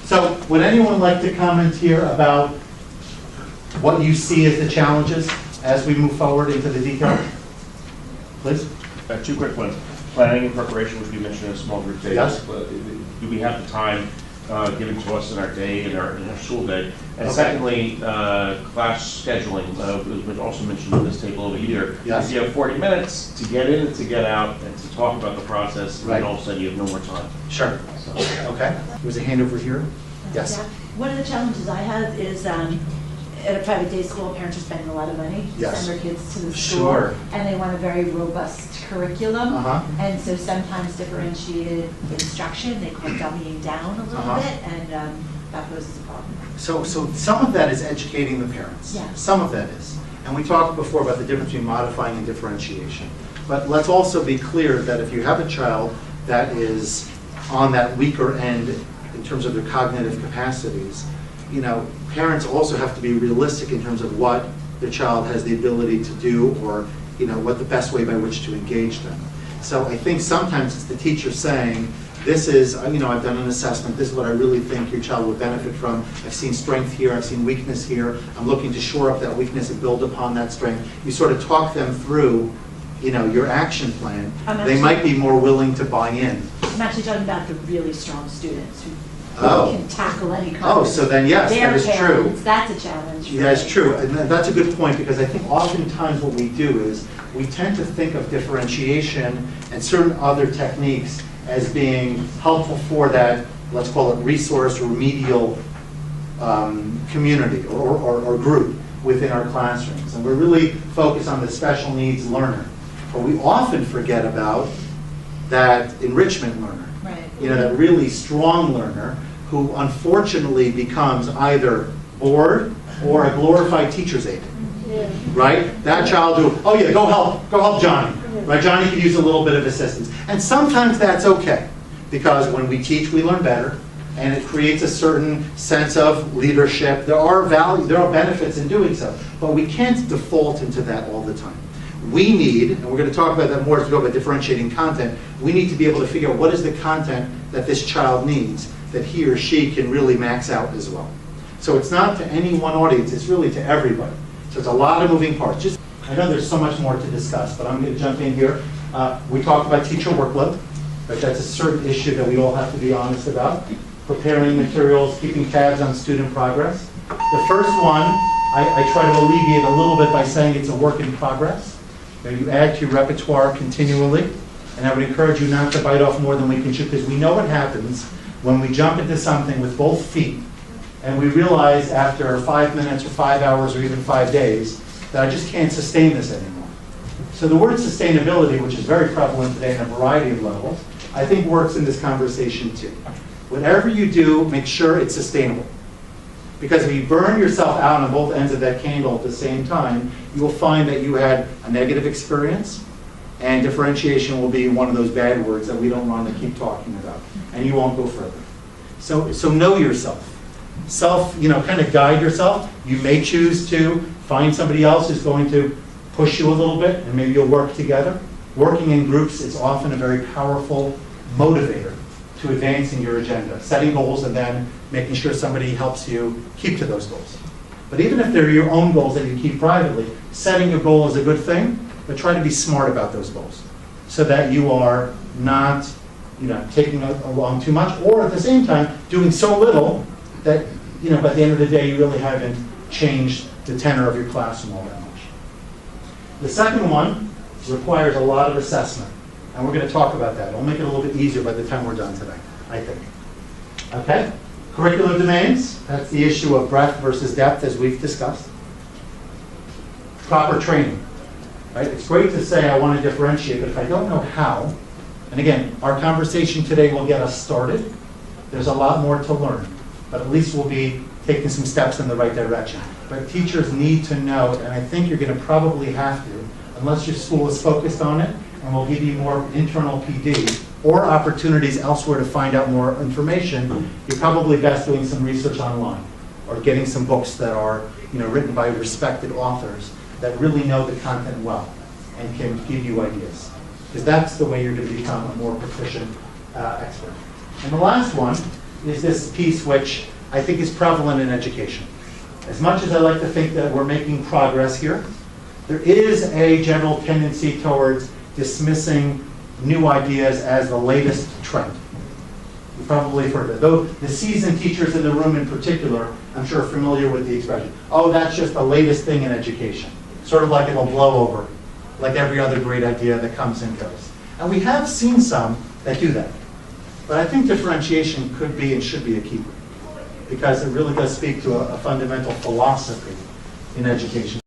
So would anyone like to comment here about what you see as the challenges as we move forward into the detail? Please. Two quick ones. Planning and preparation, which we mentioned in a small group day. Yes. Do we have the time given to us in our day, in our school day? And Okay. secondly, class scheduling, was also mentioned in this table over here. Yes. If you have 40 minutes to get in and to get out and to talk about the process, Right. and all of a sudden you have no more time. Sure. So, Okay. There was a hand over here. Yes. Yeah. One of the challenges I have is at a private day school, parents are spending a lot of money to Yes. send their kids to the school. Sure. And they want a very robust curriculum. Uh-huh. And so sometimes differentiated instruction, they call dummying down a little Uh-huh. bit, and that poses a problem. So some of that is educating the parents. Yeah. Some of that is. And we talked before about the difference between modifying and differentiation. But let's also be clear that if you have a child that is on that weaker end in terms of their cognitive capacities, you know, parents also have to be realistic in terms of what their child has the ability to do, or, you know, what the best way by which to engage them. So I think sometimes it's the teacher saying, this is, you know, I've done an assessment, this is what I really think your child would benefit from. I've seen strength here, I've seen weakness here. I'm looking to shore up that weakness and build upon that strength. You sort of talk them through, you know, your action plan. They might be more willing to buy in. I'm actually talking about the really strong students who Oh. can tackle any kind Oh, of. so then yes, that is Their true. parents, that's a challenge. Yeah, that's true, and that's a good point, because I think oftentimes what we do is, we tend to think of differentiation and certain other techniques as being helpful for that, let's call it resource or remedial community or group within our classrooms. And we're really focused on the special needs learner. But we often forget about that enrichment learner. Right. You know, that really strong learner who unfortunately becomes either bored or a glorified teacher's aide. Right? That child who, oh yeah, go help Johnny. Right? Johnny could use a little bit of assistance. And sometimes that's okay, because when we teach, we learn better, and it creates a certain sense of leadership. There are benefits in doing so, but we can't default into that all the time. We need, and we're going to talk about that more as we go about differentiating content, we need to be able to figure out what is the content that this child needs that he or she can really max out as well. So it's not to any one audience, it's really to everybody. So it's a lot of moving parts. I know there's so much more to discuss, but I'm going to jump in here. We talked about teacher workload. Right? That's a certain issue that we all have to be honest about. Preparing materials, keeping tabs on student progress. The first one, I try to alleviate a little bit by saying it's a work in progress. You add to your repertoire continually, and I would encourage you not to bite off more than we can chew, because we know what happens when we jump into something with both feet, and we realize after 5 minutes or 5 hours or even 5 days that I just can't sustain this anymore. So the word sustainability, which is very prevalent today in a variety of levels, I think works in this conversation too. Whatever you do, make sure it's sustainable. Because if you burn yourself out on both ends of that candle at the same time, you will find that you had a negative experience, and differentiation will be one of those bad words that we don't want to keep talking about, and you won't go further. So know yourself. Kind of guide yourself. You may choose to find somebody else who's going to push you a little bit, and maybe you'll work together. Working in groups is often a very powerful motivator to advancing your agenda, setting goals and then making sure somebody helps you keep to those goals. But even if they're your own goals that you keep privately, setting a goal is a good thing, but try to be smart about those goals so that you are not taking along too much, or at the same time doing so little that by the end of the day you really haven't changed the tenor of your classroom all that much. The second one requires a lot of assessment. And we're going to talk about that. It'll make it a little bit easier by the time we're done today, I think. Okay? Curricular domains, that's the issue of breadth versus depth, as we've discussed. Proper training, right? It's great to say I want to differentiate, but if I don't know how, and again, our conversation today will get us started. There's a lot more to learn, but at least we'll be taking some steps in the right direction. But teachers need to know, and I think you're going to probably have to, unless your school is focused on it, and we'll give you more internal PD or opportunities elsewhere to find out more information, you're probably best doing some research online or getting some books that are written by respected authors that really know the content well and can give you ideas. Because that's the way you're going to become a more proficient expert. And the last one is this piece which I think is prevalent in education. As much as I like to think that we're making progress here, there is a general tendency towards dismissing new ideas as the latest trend. You've probably heard it. Though the seasoned teachers in the room in particular, I'm sure are familiar with the expression, oh, that's just the latest thing in education. Sort of like it'll blow over, like every other great idea that comes and goes. And we have seen some that do that. But I think differentiation could be and should be a key, because it really does speak to a fundamental philosophy in education.